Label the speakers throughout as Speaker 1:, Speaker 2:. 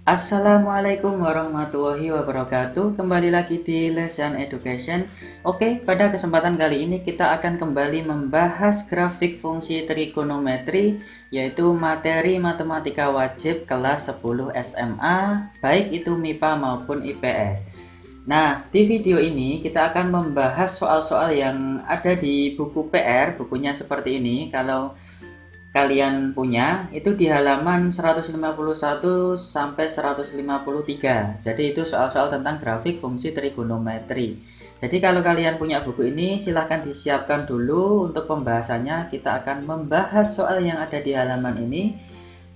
Speaker 1: Assalamualaikum warahmatullahi wabarakatuh. Kembali lagi di Lesson Education. Oke, pada kesempatan kali ini kita akan kembali membahas grafik fungsi trigonometri, yaitu materi matematika wajib kelas 10 SMA, baik itu MIPA maupun IPS. Nah, di video ini kita akan membahas soal-soal yang ada di buku PR, bukunya seperti ini. Kalau kalian punya itu di halaman 151 sampai 153. Jadi itu soal-soal tentang grafik fungsi trigonometri. Jadi kalau kalian punya buku ini silahkan disiapkan dulu untuk pembahasannya. Kita akan membahas soal yang ada di halaman ini.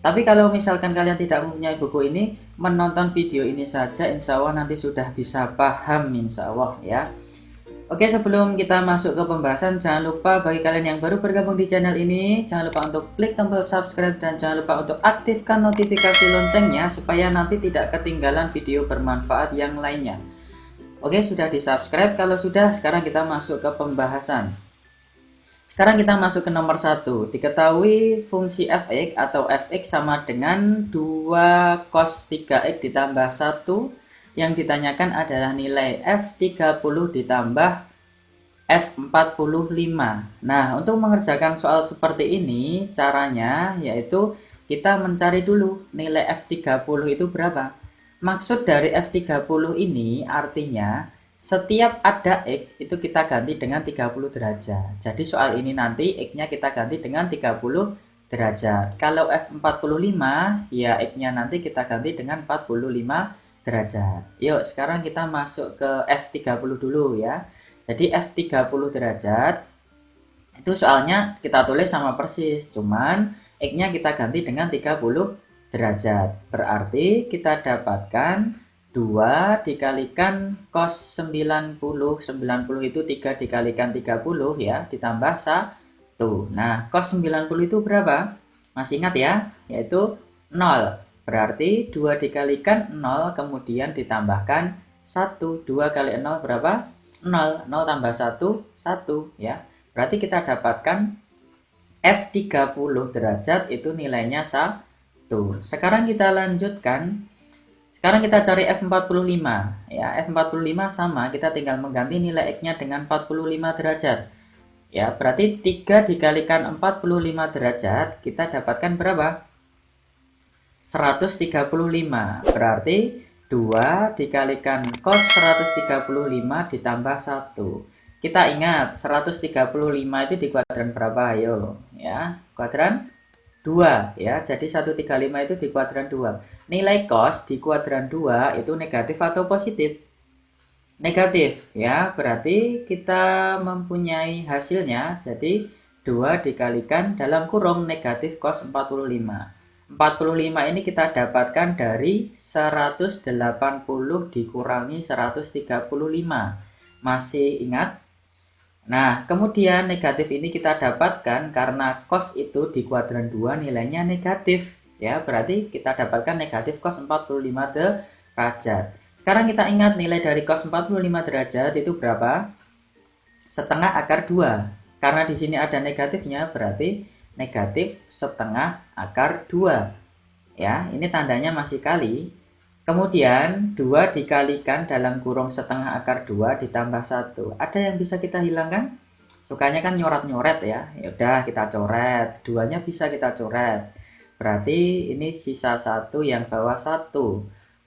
Speaker 1: Tapi kalau misalkan kalian tidak mempunyai buku ini, menonton video ini saja insya Allah nanti sudah bisa paham insya Allah ya. Oke, sebelum kita masuk ke pembahasan, jangan lupa bagi kalian yang baru bergabung di channel ini, jangan lupa untuk klik tombol subscribe dan jangan lupa untuk aktifkan notifikasi loncengnya supaya nanti tidak ketinggalan video bermanfaat yang lainnya. Oke, sudah di subscribe. Kalau sudah, sekarang kita masuk ke pembahasan. Sekarang kita masuk ke nomor 1. Diketahui fungsi fx atau fx sama dengan 2 cos 3x ditambah 1. Yang ditanyakan adalah nilai F30 ditambah F45. Nah, untuk mengerjakan soal seperti ini, caranya yaitu kita mencari dulu nilai F30 itu berapa. Maksud dari F30 ini artinya setiap ada X itu kita ganti dengan 30 derajat. Jadi soal ini nanti X-nya kita ganti dengan 30 derajat. Kalau F45, ya X-nya nanti kita ganti dengan 45 derajat. Yuk, sekarang kita masuk ke F30 dulu ya. Jadi F30 derajat itu soalnya kita tulis sama persis, cuman X-nya kita ganti dengan 30 derajat. Berarti kita dapatkan 2 dikalikan cos 90. 90 itu 3 dikalikan 30 ya, ditambah 1. Nah, cos 90 itu berapa? Masih ingat ya? Yaitu 0. Berarti 2 dikalikan 0 kemudian ditambahkan 1. 2 kali 0 berapa? 0. 0 tambah 1, 1 ya. Berarti kita dapatkan F30 derajat itu nilainya 1. Sekarang kita lanjutkan. Sekarang kita cari F45 ya. F45 sama, kita tinggal mengganti nilai X-nya dengan 45 derajat. Ya, berarti 3 dikalikan 45 derajat kita dapatkan berapa? 135. Berarti 2 dikalikan cos 135 ditambah 1. Kita ingat 135 itu di kuadran berapa? Ayo ya, kuadran 2 ya. Jadi 135 itu di kuadran 2. Nilai cos di kuadran 2 itu negatif atau positif? Negatif ya. Berarti kita mempunyai hasilnya. Jadi 2 dikalikan dalam kurung negatif cos 45. 45 ini kita dapatkan dari 180 dikurangi 135. Masih ingat? Nah, kemudian negatif ini kita dapatkan karena cos itu di kuadran 2 nilainya negatif. Ya, berarti kita dapatkan negatif cos 45 derajat. Sekarang kita ingat nilai dari cos 45 derajat itu berapa? Setengah akar 2. Karena di sini ada negatifnya, berarti negatif setengah akar 2 ya, ini tandanya masih kali. Kemudian 2 dikalikan dalam kurung setengah akar 2 ditambah 1. Ada yang bisa kita hilangkan? Sukanya kan nyoret-nyoret ya. Ya udah kita coret, 2-nya bisa kita coret. Berarti ini sisa 1 yang bawah 1.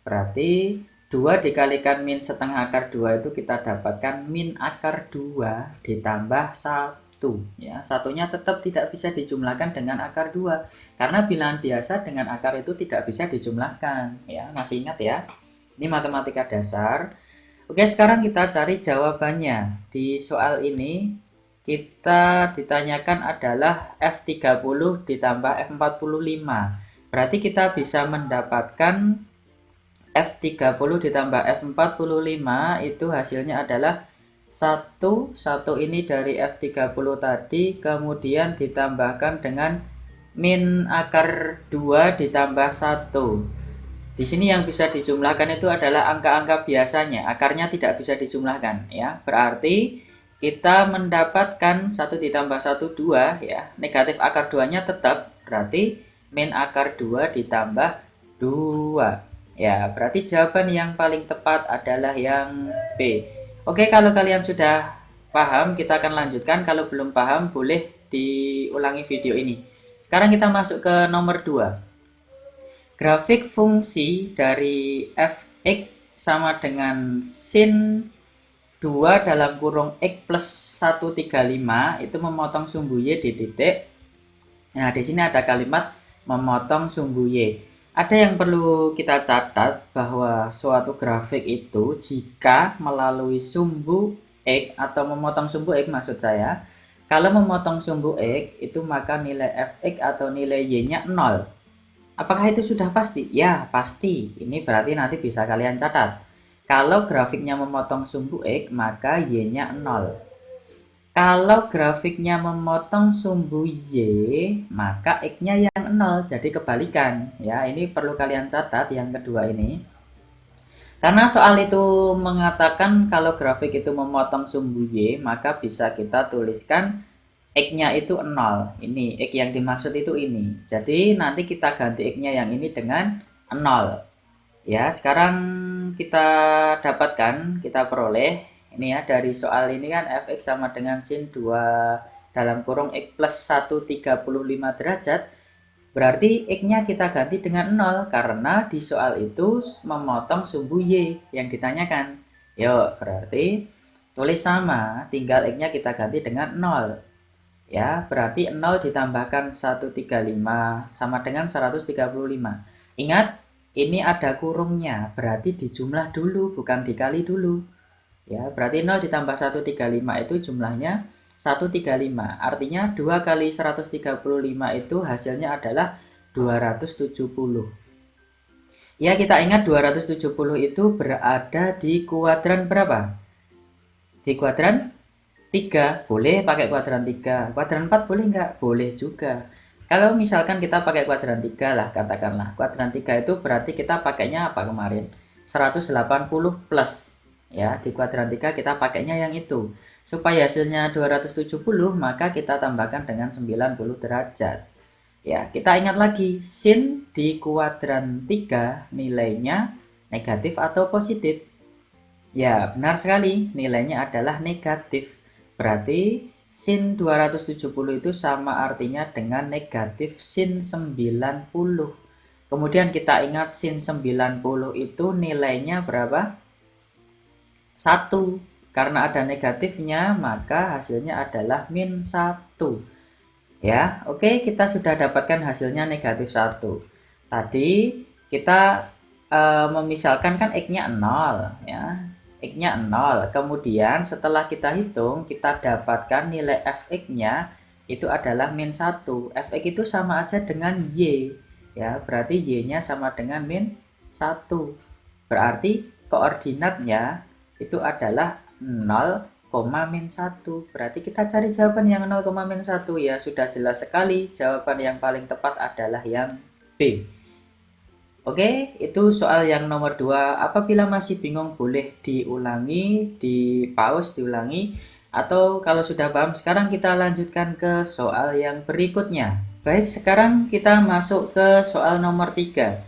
Speaker 1: Berarti 2 dikalikan min setengah akar 2 itu kita dapatkan min akar 2 ditambah 1 ya. Satunya tetap tidak bisa dijumlahkan dengan akar 2 karena bilangan biasa dengan akar itu tidak bisa dijumlahkan ya. Masih ingat ya? Ini matematika dasar. Oke, sekarang kita cari jawabannya. Di soal ini kita ditanyakan adalah F30 ditambah F45. Berarti kita bisa mendapatkan F30 ditambah F45 itu hasilnya adalah 1 ini dari F30 tadi, kemudian ditambahkan dengan min akar 2 ditambah 1. Di sini yang bisa dijumlahkan itu adalah angka-angka biasanya, akarnya tidak bisa dijumlahkan ya. Berarti kita mendapatkan 1 ditambah 1 2 ya. Negatif akar 2-nya tetap, berarti min akar 2 ditambah 2. Ya, berarti jawaban yang paling tepat adalah yang B. Oke, kalau kalian sudah paham, kita akan lanjutkan. Kalau belum paham, boleh diulangi video ini. Sekarang kita masuk ke nomor 2. Grafik fungsi dari fx sama dengan sin 2 dalam kurung x plus 135 itu memotong sumbu y di titik. Nah, di sini ada kalimat memotong sumbu y. Ada yang perlu kita catat bahwa suatu grafik itu jika melalui sumbu x atau memotong sumbu x maksud saya, kalau memotong sumbu x itu maka nilai fx atau nilai y-nya 0. Apakah itu sudah pasti? Ya, pasti. Ini berarti nanti bisa kalian catat. Kalau grafiknya memotong sumbu x, maka y-nya 0. Kalau grafiknya memotong sumbu y, maka x-nya yang 0. Jadi kebalikan. Ya, ini perlu kalian catat yang kedua ini. Karena soal itu mengatakan kalau grafik itu memotong sumbu y, maka bisa kita tuliskan x-nya itu 0. Ini x yang dimaksud itu ini. Jadi nanti kita ganti x-nya yang ini dengan 0. Ya, sekarang kita dapatkan, kita peroleh ini ya, dari soal ini kan fx sama dengan sin 2 dalam kurung x plus 135 derajat. Berarti x-nya kita ganti dengan 0 karena di soal itu memotong sumbu y yang ditanyakan. Yuk, berarti tulis sama, tinggal x-nya kita ganti dengan 0. Ya, berarti 0 ditambahkan 135 sama dengan 135. Ingat, ini ada kurungnya, berarti dijumlah dulu, bukan dikali dulu. Ya, berarti 0 ditambah 135 itu jumlahnya 135. Artinya 2 kali 135 itu hasilnya adalah 270. Ya, kita ingat 270 itu berada di kuadran berapa? Di kuadran 3. Boleh pakai kuadran 3. Kuadran 4 boleh nggak? Boleh juga. Kalau misalkan kita pakai kuadran 3 lah, katakanlah. Kuadran 3 itu berarti kita pakainya apa kemarin? 180 plus. Ya, di kuadran 3 kita pakainya yang itu. Supaya hasilnya 270, maka kita tambahkan dengan 90 derajat. Ya, kita ingat lagi, sin di kuadran 3 nilainya negatif atau positif? Ya, benar sekali, nilainya adalah negatif. Berarti sin 270 itu sama artinya dengan negatif sin 90. Kemudian kita ingat sin 90 itu nilainya berapa? 1. Karena ada negatifnya, maka hasilnya adalah min 1. Ya, oke, kita sudah dapatkan hasilnya negatif 1. Tadi kita memisalkan kan x-nya 0, ya. X-nya 0. Kemudian setelah kita hitung, kita dapatkan nilai fx-nya itu adalah min 1. Fx itu sama aja dengan y. Ya, berarti y-nya sama dengan min 1. Berarti koordinatnya itu adalah 0, min 1. Berarti kita cari jawaban yang 0, min 1 ya. Sudah jelas sekali, jawaban yang paling tepat adalah yang B. Oke, itu soal yang nomor 2. Apabila masih bingung boleh diulangi, di pause, diulangi. Atau kalau sudah paham, sekarang kita lanjutkan ke soal yang berikutnya. Baik, sekarang kita masuk ke soal nomor 3.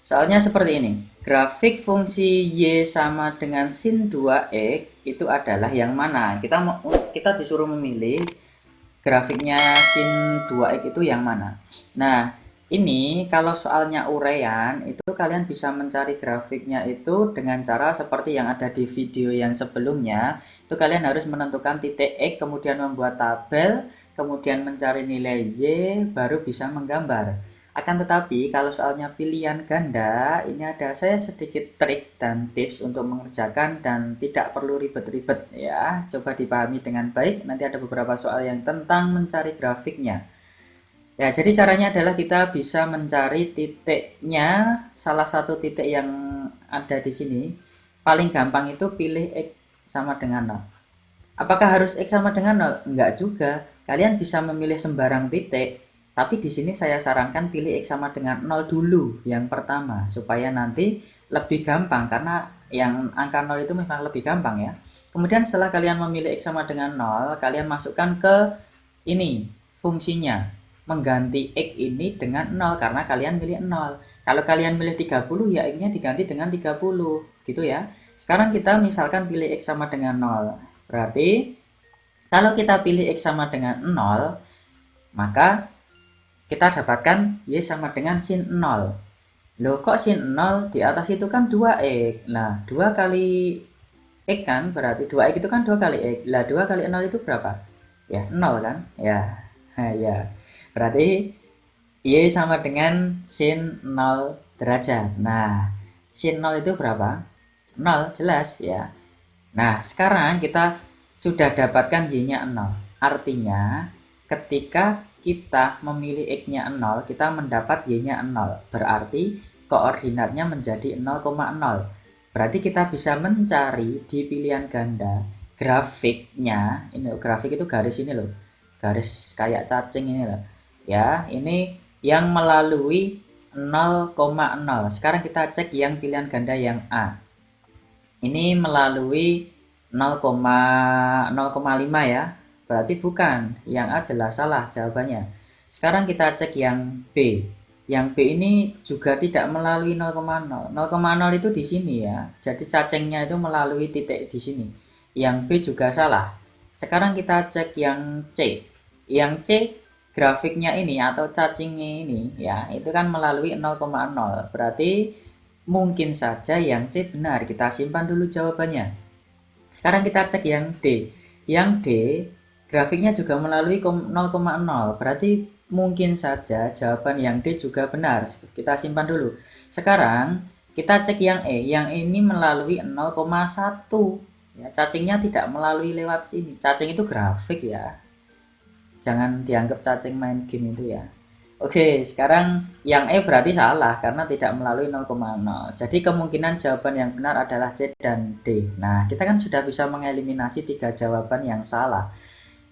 Speaker 1: Soalnya seperti ini. Grafik fungsi y sama dengan sin 2x itu adalah yang mana? Kita disuruh memilih grafiknya sin 2x itu yang mana. Nah, ini kalau soalnya uraian itu kalian bisa mencari grafiknya itu dengan cara seperti yang ada di video yang sebelumnya. Itu kalian harus menentukan titik x, kemudian membuat tabel, kemudian mencari nilai y, baru bisa menggambar. Akan tetapi kalau soalnya pilihan ganda, ini ada saya sedikit trik dan tips untuk mengerjakan dan tidak perlu ribet-ribet ya. Coba dipahami dengan baik, nanti ada beberapa soal yang tentang mencari grafiknya. Ya, jadi caranya adalah kita bisa mencari titiknya, salah satu titik yang ada di sini. Paling gampang itu pilih x sama dengan 0. Apakah harus x sama dengan 0? Enggak juga. Kalian bisa memilih sembarang titik. Tapi di sini saya sarankan pilih x sama dengan 0 dulu yang pertama supaya nanti lebih gampang karena yang angka 0 itu memang lebih gampang ya. Kemudian setelah kalian memilih x sama dengan 0, kalian masukkan ke ini fungsinya. Mengganti x ini dengan 0 karena kalian pilih 0. Kalau kalian milih 30, ya X-nya diganti dengan 30, gitu ya. Sekarang kita misalkan pilih X sama dengan 0. Berarti, kalau kita pilih X sama dengan 0, maka kita dapatkan Y sama dengan sin 0. Loh, kok sin 0 di atas itu kan 2X. Nah, 2 kali X kan, berarti 2X itu kan 2 kali X. Lah, 2 kali 0 itu berapa? Ya, 0 kan? Ya, ya. Berarti Y sama dengan sin 0 derajat. Nah, sin 0 itu berapa? 0, jelas ya. Nah, sekarang kita sudah dapatkan Y-nya 0. Artinya, ketika kita memilih X-nya 0, kita mendapat Y-nya 0. Berarti, koordinatnya menjadi 0,0. Berarti kita bisa mencari di pilihan ganda grafiknya. Ini grafik itu garis ini loh. Garis kayak cacing ini loh. Ya, ini yang melalui 0,0. Sekarang kita cek yang pilihan ganda yang A. Ini melalui 0,5 ya. Berarti bukan. Yang A jelas salah jawabannya. Sekarang kita cek yang B. Yang B ini juga tidak melalui 0,0. 0,0 itu di sini ya. Jadi cacingnya itu melalui titik di sini. Yang B juga salah. Sekarang kita cek yang C. Yang C grafiknya ini atau cacingnya ini ya, itu kan melalui 0,0. Berarti mungkin saja yang C benar. Kita simpan dulu jawabannya. Sekarang kita cek yang D. Yang D grafiknya juga melalui 0,0. Berarti mungkin saja jawaban yang D juga benar. Kita simpan dulu. Sekarang kita cek yang E. Yang ini melalui 0,1. Ya, cacingnya tidak melalui lewat sini. Cacing itu grafik ya. Jangan dianggap cacing main game itu ya. Oke, sekarang yang E berarti salah karena tidak melalui 0,0. Jadi kemungkinan jawaban yang benar adalah C dan D. Nah, kita kan sudah bisa mengeliminasi 3 jawaban yang salah.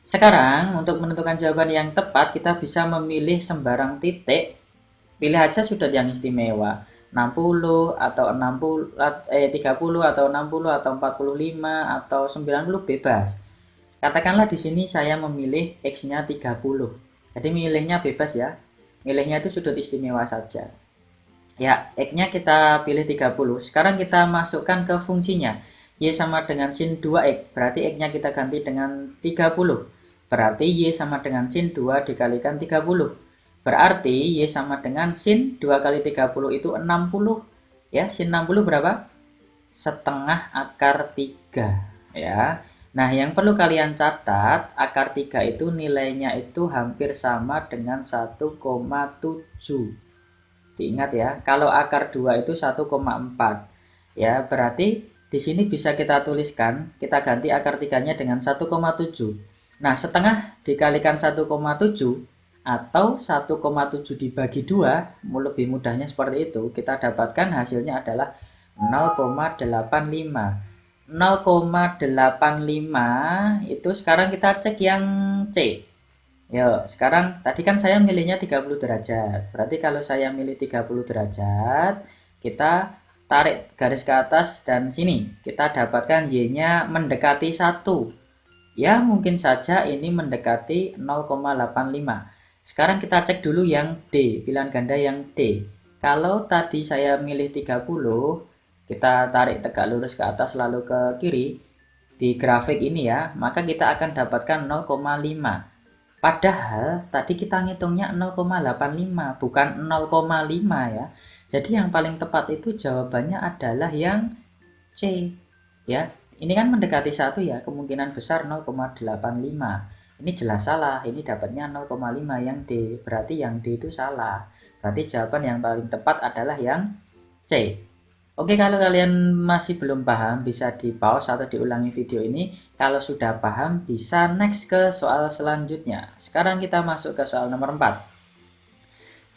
Speaker 1: Sekarang, untuk menentukan jawaban yang tepat, kita bisa memilih sembarang titik. Pilih aja sudut yang istimewa. 60 atau 30 atau 60 atau 45 atau 90 bebas. Katakanlah di sini saya memilih X-nya 30. Jadi milihnya bebas ya. Milihnya itu sudut istimewa saja. Ya, X-nya kita pilih 30. Sekarang kita masukkan ke fungsinya. Y sama dengan sin 2X. Berarti X-nya kita ganti dengan 30. Berarti Y sama dengan sin 2 dikalikan 30. Berarti Y sama dengan sin 2 kali 30 itu 60. Ya, sin 60 berapa? Setengah akar 3. Ya. Nah, yang perlu kalian catat, akar 3 itu nilainya itu hampir sama dengan 1,7. Diingat ya, kalau akar 2 itu 1,4. Ya, berarti di sini bisa kita tuliskan, kita ganti akar 3-nya dengan 1,7. Nah, setengah dikalikan 1,7 atau 1,7 dibagi 2, lebih mudahnya seperti itu, kita dapatkan hasilnya adalah 0,85. 0,85 itu sekarang kita cek yang C. Yuk, sekarang tadi kan saya milihnya 30 derajat. Berarti kalau saya milih 30 derajat, kita tarik garis ke atas dan sini. Kita dapatkan Y-nya mendekati 1. Ya, mungkin saja ini mendekati 0,85. Sekarang kita cek dulu yang D, pilihan ganda yang D. Kalau tadi saya milih 30, kita tarik tegak lurus ke atas lalu ke kiri di grafik ini ya, maka kita akan dapatkan 0,5. Padahal tadi kita ngitungnya 0,85 bukan 0,5 ya. Jadi yang paling tepat itu jawabannya adalah yang C ya. Ini kan mendekati 1 ya, kemungkinan besar 0,85. Ini jelas salah, ini dapatnya 0,5 yang D. Berarti yang D itu salah. Berarti jawaban yang paling tepat adalah yang C. Oke, kalau kalian masih belum paham, bisa di pause atau diulangi video ini. Kalau sudah paham, bisa next ke soal selanjutnya. Sekarang kita masuk ke soal nomor 4.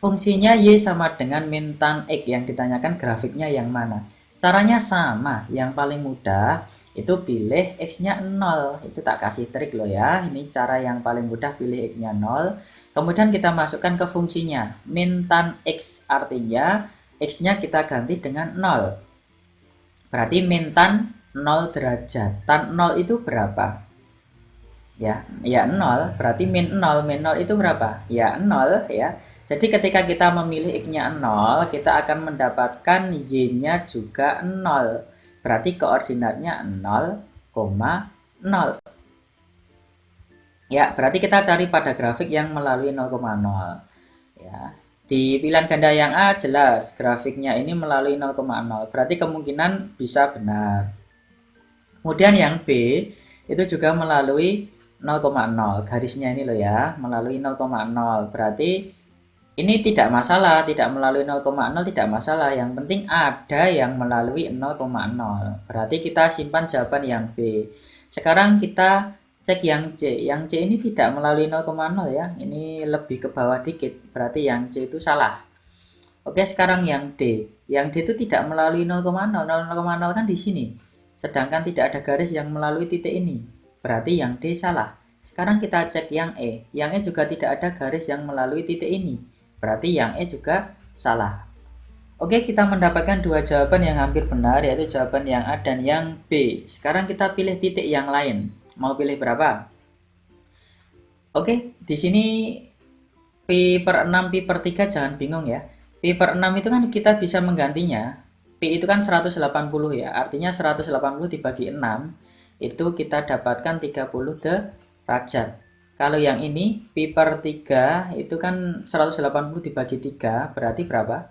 Speaker 1: Fungsinya Y sama dengan min tan X, yang ditanyakan grafiknya yang mana. Caranya sama, yang paling mudah itu pilih X-nya 0. Itu tak kasih trik loh ya. Ini cara yang paling mudah, pilih X-nya 0. Kemudian kita masukkan ke fungsinya. Min tan X artinya X-nya kita ganti dengan 0. Berarti min tan 0 derajat. Tan 0 itu berapa? Ya 0. Berarti min 0. Min 0 itu berapa? Ya 0 ya. Jadi ketika kita memilih X-nya 0, kita akan mendapatkan Y-nya juga 0. Berarti koordinatnya 0, 0. Ya, berarti kita cari pada grafik yang melalui 0,0. Ya. Di pilihan ganda yang A jelas grafiknya ini melalui 0,0. Berarti kemungkinan bisa benar. Kemudian yang B itu juga melalui 0,0. Garisnya ini loh ya, melalui 0,0. Berarti ini tidak masalah, tidak melalui 0,0 tidak masalah. Yang penting ada yang melalui 0,0. Berarti kita simpan jawaban yang B. Sekarang kita cek yang C. Yang C ini tidak melalui 0,0 ya. Ini lebih ke bawah dikit. Berarti yang C itu salah. Oke, sekarang yang D. Yang D itu tidak melalui 0,0. 0,0 kan di sini. Sedangkan tidak ada garis yang melalui titik ini. Berarti yang D salah. Sekarang kita cek yang E. Yang E juga tidak ada garis yang melalui titik ini. Berarti yang E juga salah. Oke, kita mendapatkan dua jawaban yang hampir benar, yaitu jawaban yang A dan yang B. Sekarang kita pilih titik yang lain. Mau pilih berapa? Oke, di sini Pi per 6, Pi per 3 jangan bingung ya. Pi per 6 itu kan kita bisa menggantinya. Pi itu kan 180 ya, artinya 180 dibagi 6, itu kita dapatkan 30 derajat. Kalau yang ini Pi per 3 itu kan 180 dibagi 3 berarti berapa?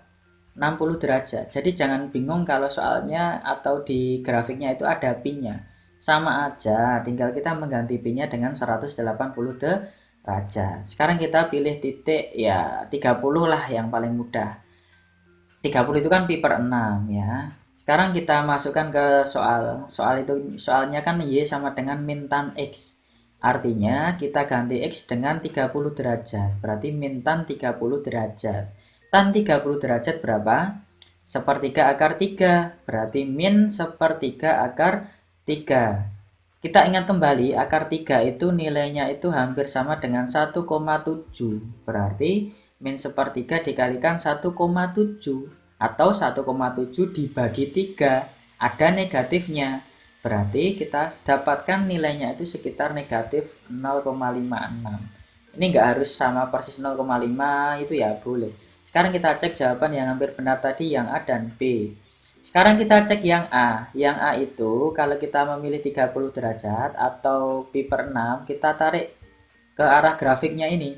Speaker 1: 60 derajat. Jadi jangan bingung kalau soalnya atau di grafiknya itu ada pi-nya. Sama aja, tinggal kita mengganti pi-nya dengan 180 derajat. Sekarang kita pilih titik ya 30 lah yang paling mudah. 30 itu kan pi per 6 ya. Sekarang kita masukkan ke soal. Soalnya kan Y sama dengan min tan X. Artinya kita ganti X dengan 30 derajat. Berarti min tan 30 derajat. Tan 30 derajat berapa? Sepertiga akar 3. Berarti min sepertiga akar 3. Kita ingat kembali akar 3 itu nilainya itu hampir sama dengan 1,7. Berarti min sepertiga dikalikan 1,7. Atau 1,7 dibagi 3. Ada negatifnya. Berarti kita dapatkan nilainya itu sekitar negatif 0,56. Ini nggak harus sama persis 0,5 itu ya, boleh. Sekarang kita cek jawaban yang hampir benar tadi yang A dan B. Sekarang kita cek yang A. Yang A itu kalau kita memilih 30 derajat atau pi per 6, kita tarik ke arah grafiknya ini.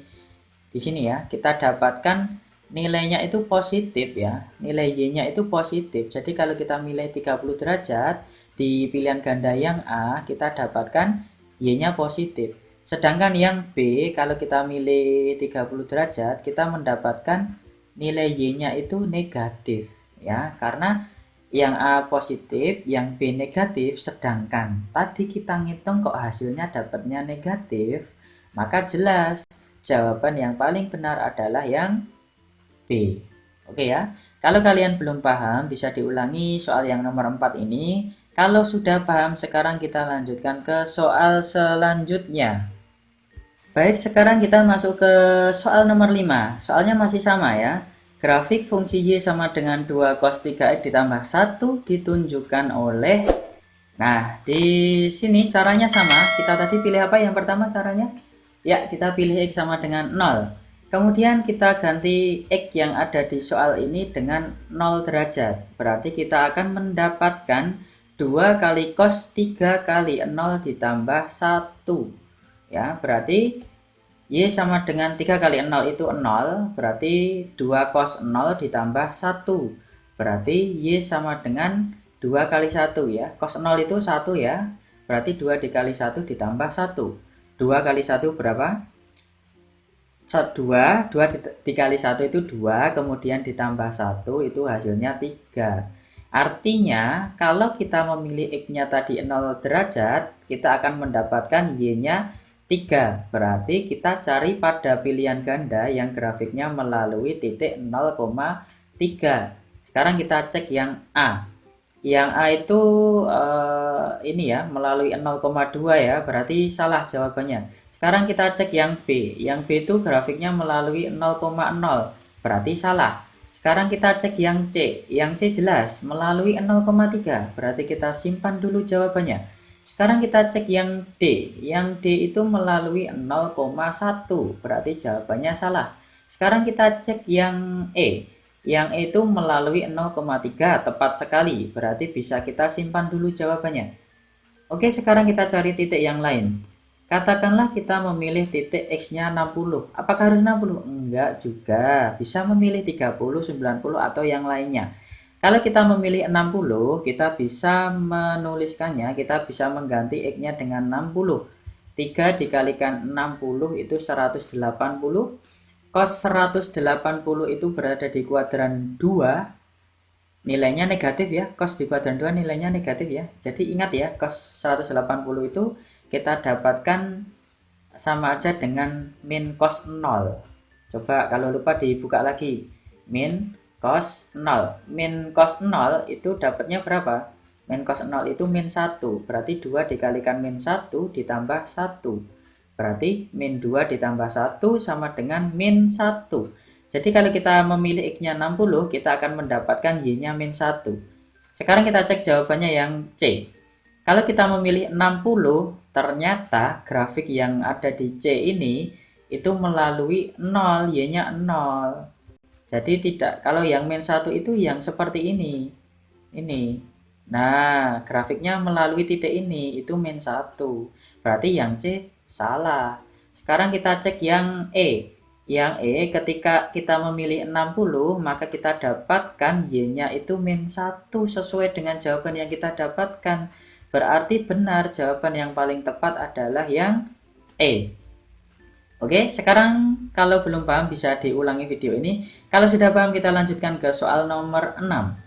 Speaker 1: Di sini ya, kita dapatkan nilainya itu positif ya. Nilai Y-nya itu positif. Jadi kalau kita milih 30 derajat, di pilihan ganda yang A kita dapatkan Y-nya positif. Sedangkan yang B kalau kita milih 30 derajat kita mendapatkan nilai Y-nya itu negatif ya, karena yang A positif, yang B negatif. Sedangkan tadi kita ngitung kok hasilnya dapatnya negatif, maka jelas jawaban yang paling benar adalah yang B. Oke ya. Kalau kalian belum paham bisa diulangi soal yang nomor 4 ini. Kalau sudah paham, sekarang kita lanjutkan ke soal selanjutnya. Baik, sekarang kita masuk ke soal nomor 5. Soalnya masih sama ya. Grafik fungsi Y sama dengan 2 cos 3X ditambah 1 ditunjukkan oleh... Nah, di sini caranya sama. Kita tadi pilih apa yang pertama caranya? Ya, kita pilih X sama dengan 0. Kemudian kita ganti X yang ada di soal ini dengan 0 derajat. Berarti kita akan mendapatkan 2 kali cos 3 kali 0 ditambah 1 ya, berarti Y sama dengan 3 kali 0 itu 0, berarti 2 cos 0 ditambah 1, berarti Y sama dengan 2 kali 1 ya. Cos 0 itu 1 ya, berarti 2 dikali 1 ditambah 1. 2 kali 1 berapa? 2 dikali 1 itu 2, kemudian ditambah 1 itu hasilnya 3. Artinya, kalau kita memilih X-nya tadi 0 derajat, kita akan mendapatkan Y-nya 3. Berarti kita cari pada pilihan ganda yang grafiknya melalui titik 0,3. Sekarang kita cek yang A. Yang A itu ini ya, melalui 0,2 ya, berarti salah jawabannya. Sekarang kita cek yang B. Yang B itu grafiknya melalui 0,0, berarti salah. Sekarang kita cek yang C. Yang C jelas melalui 0,3. Berarti kita simpan dulu jawabannya. Sekarang kita cek yang D. Yang D itu melalui 0,1. Berarti jawabannya salah. Sekarang kita cek yang E. Yang E itu melalui 0,3, tepat sekali. Berarti bisa kita simpan dulu jawabannya. Oke, sekarang kita cari titik yang lain. Katakanlah kita memilih titik X-nya 60. Apakah harus 60? Enggak juga. Bisa memilih 30, 90, atau yang lainnya. Kalau kita memilih 60, kita bisa menuliskannya, kita bisa mengganti X-nya dengan 60. 3 dikalikan 60 itu 180. Cos 180 itu berada di kuadran 2. Nilainya negatif ya, cos di kuadran 2 nilainya negatif ya. Jadi ingat ya, cos 180 itu kita dapatkan sama aja dengan min cos 0. Coba kalau lupa dibuka lagi. Min cos 0. Min cos 0 itu dapatnya berapa? Min cos 0 itu min 1. Berarti 2 dikalikan min 1 ditambah 1. Berarti min 2 ditambah 1 sama dengan min 1. Jadi kalau kita memilih X-nya 60, kita akan mendapatkan Y-nya min 1. Sekarang kita cek jawabannya yang C. Kalau kita memilih 60, ternyata grafik yang ada di C ini itu melalui 0, Y-nya 0. Jadi tidak, kalau yang min 1 itu yang seperti ini. Ini. Nah, grafiknya melalui titik ini, itu min 1. Berarti yang C salah. Sekarang kita cek yang E. Yang E ketika kita memilih 60, maka kita dapatkan Y-nya itu min 1 sesuai dengan jawaban yang kita dapatkan. Berarti benar jawaban yang paling tepat adalah yang E. Oke, sekarang kalau belum paham bisa diulangi video ini. Kalau sudah paham kita lanjutkan ke soal nomor 6.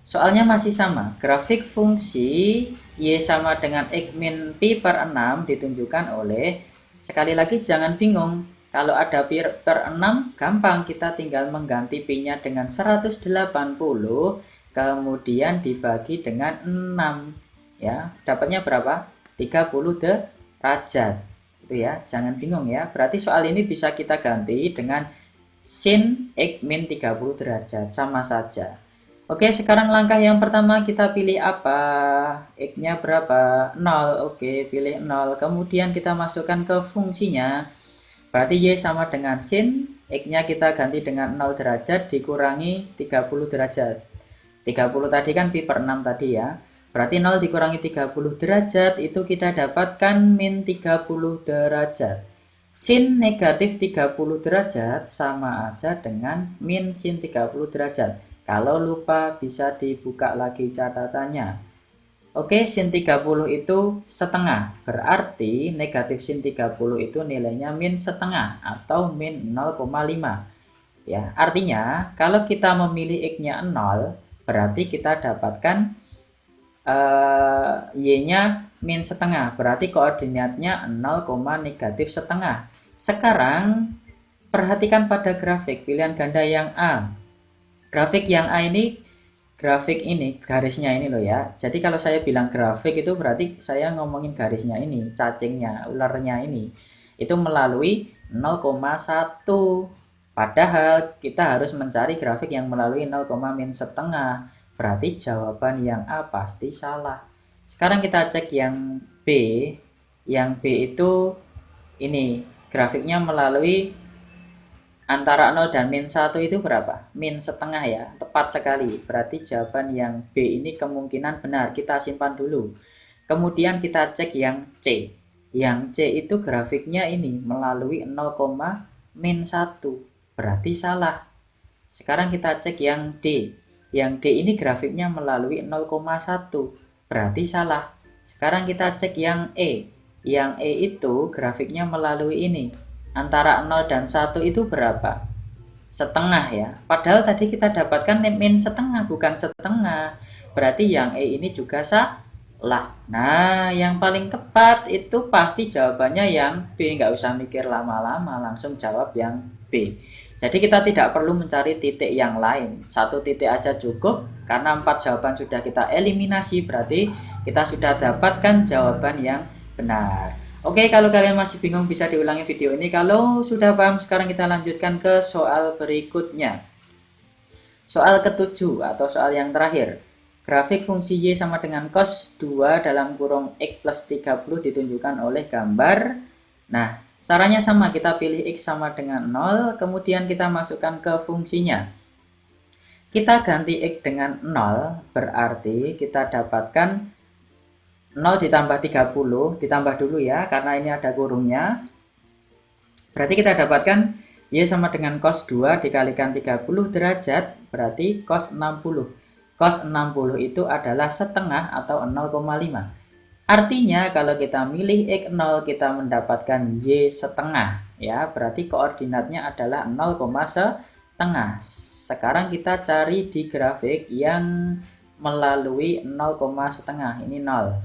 Speaker 1: Soalnya masih sama, grafik fungsi Y sama dengan X min Pi per 6 ditunjukkan oleh, sekali lagi jangan bingung, kalau ada pi per 6 gampang, kita tinggal mengganti pi-nya dengan 180, kemudian dibagi dengan 6. Ya, dapatnya berapa? 30 derajat. Itu ya, jangan bingung ya. Berarti soal ini bisa kita ganti dengan sin X min 30 derajat, sama saja. Oke, sekarang langkah yang pertama kita pilih apa? X-nya berapa? 0. Oke, pilih 0. Kemudian kita masukkan ke fungsinya. Berarti Y sama dengan sin, X-nya kita ganti dengan 0 derajat dikurangi 30 derajat. 30 tadi kan pi per 6 tadi ya. Berarti 0 dikurangi 30 derajat itu kita dapatkan min 30 derajat. Sin negatif 30 derajat sama aja dengan min sin 30 derajat. Kalau lupa bisa dibuka lagi catatannya. Oke, sin 30 itu setengah, berarti negatif sin 30 itu nilainya min setengah atau min 0,5. Ya, artinya kalau kita memilih X-nya 0, berarti kita dapatkan Y-nya min setengah, berarti koordinatnya 0, negatif setengah. Sekarang perhatikan pada grafik pilihan ganda yang A. Grafik yang A ini, grafik ini, garisnya ini loh ya. Jadi kalau saya bilang grafik itu berarti saya ngomongin garisnya ini, cacingnya, ularnya ini. Itu melalui 0,1. Padahal kita harus mencari grafik yang melalui 0, min setengah. Berarti jawaban yang A pasti salah. Sekarang kita cek yang B. Yang B itu ini, grafiknya melalui antara 0 dan min 1 itu berapa? Min setengah ya, tepat sekali. Berarti jawaban yang B ini kemungkinan benar. Kita simpan dulu. Kemudian kita cek yang C. Yang C itu grafiknya ini melalui 0, min 1. Berarti salah. Sekarang kita cek yang D. Yang D ini grafiknya melalui 0,1. Berarti salah. Sekarang kita cek yang E. Yang E itu grafiknya melalui ini. Antara 0 dan 1 itu berapa? Setengah ya. Padahal tadi kita dapatkan min setengah, bukan setengah. Berarti yang E ini juga salah. Nah, yang paling tepat itu pasti jawabannya yang B. Nggak usah mikir lama-lama, langsung jawab yang B. Jadi kita tidak perlu mencari titik yang lain. Satu titik aja cukup, karena 4 jawaban sudah kita eliminasi. Berarti kita sudah dapatkan jawaban yang benar. Oke, kalau kalian masih bingung bisa diulangi video ini. Kalau sudah paham, sekarang kita lanjutkan ke soal berikutnya. Soal ke-7 atau soal yang terakhir. Grafik fungsi Y sama dengan cos 2 dalam kurung X plus 30 ditunjukkan oleh gambar. Nah, Caranya sama, kita pilih X sama dengan 0, kemudian kita masukkan ke fungsinya. Kita ganti X dengan 0, berarti kita dapatkan 0 ditambah 30, ditambah dulu ya, karena ini ada kurungnya. Berarti kita dapatkan Y sama dengan cos 2 dikalikan 30 derajat, berarti cos 60. Cos 60 itu adalah setengah atau 0,5. Artinya kalau kita milih X0 kita mendapatkan Y setengah ya, berarti koordinatnya adalah 0, setengah. Sekarang kita cari di grafik yang melalui 0, setengah, ini 0.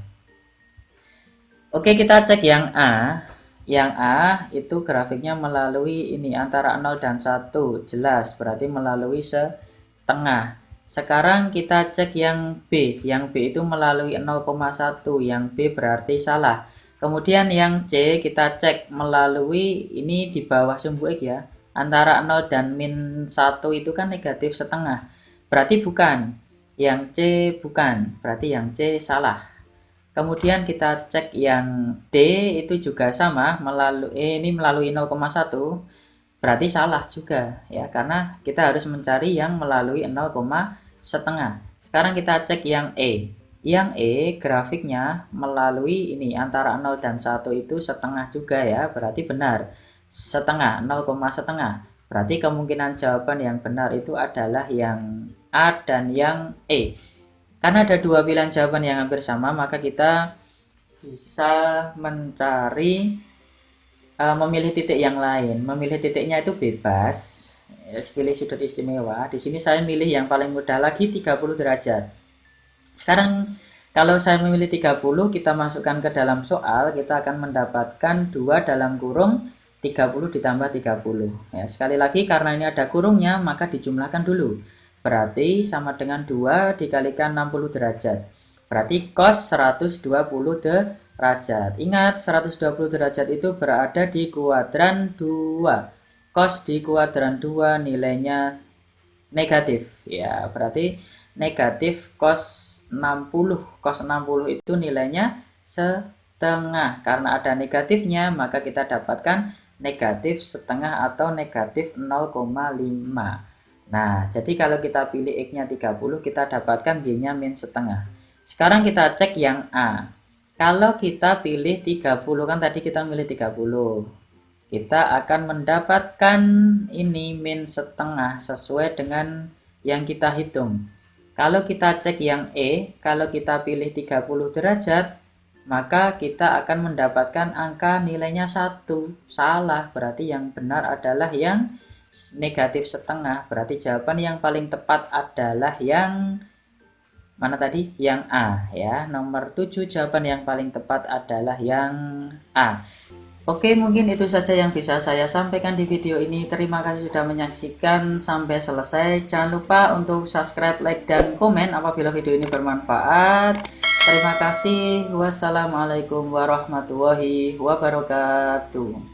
Speaker 1: Oke, kita cek yang A. Yang A itu grafiknya melalui ini antara 0 dan 1, jelas berarti melalui setengah. Sekarang kita cek yang B. Yang B itu melalui 0,1. Yang B berarti salah. Kemudian yang C kita cek melalui ini di bawah sumbu X ya. Antara 0 dan min 1 itu kan negatif setengah. Berarti bukan. Yang C bukan. Berarti yang C salah. Kemudian kita cek yang D itu juga sama. Ini melalui 0,1. Berarti salah juga ya, karena kita harus mencari yang melalui 0, setengah. Sekarang kita cek yang E. Yang E grafiknya melalui ini antara 0 dan 1 itu setengah juga ya, berarti benar. Setengah, 0, setengah. Berarti kemungkinan jawaban yang benar itu adalah yang A dan yang E. Karena ada dua pilihan jawaban yang hampir sama, maka kita bisa mencari memilih titik yang lain. Memilih titiknya itu bebas. Pilih sudut istimewa. Di sini saya milih yang paling mudah lagi 30 derajat. Sekarang kalau saya memilih 30, kita masukkan ke dalam soal, kita akan mendapatkan 2 dalam kurung 30 ditambah 30. Ya, sekali lagi karena ini ada kurungnya, maka dijumlahkan dulu. Berarti sama dengan 2 dikalikan 60 derajat. Berarti cos 120 derajat. Ingat 120 derajat itu berada di kuadran 2. Cos di kuadran 2 nilainya negatif. Ya, berarti negatif cos 60. Cos 60 itu nilainya setengah. Karena ada negatifnya, maka kita dapatkan negatif setengah atau negatif 0,5. Nah, jadi kalau kita pilih X-nya 30, kita dapatkan Y-nya min setengah. Sekarang kita cek yang A. Kalau kita pilih 30, kan tadi kita milih 30. Kita akan mendapatkan ini min setengah sesuai dengan yang kita hitung. Kalau kita cek yang E, kalau kita pilih 30 derajat, maka kita akan mendapatkan angka nilainya 1. Salah, berarti yang benar adalah yang negatif setengah. Berarti jawaban yang paling tepat adalah yang mana tadi? Yang A ya. Nomor 7 jawaban yang paling tepat adalah yang A. Oke, mungkin itu saja yang bisa saya sampaikan di video ini. Terima kasih sudah menyaksikan sampai selesai. Jangan lupa untuk subscribe, like, dan komen apabila video ini bermanfaat. Terima kasih. Wassalamualaikum warahmatullahi wabarakatuh.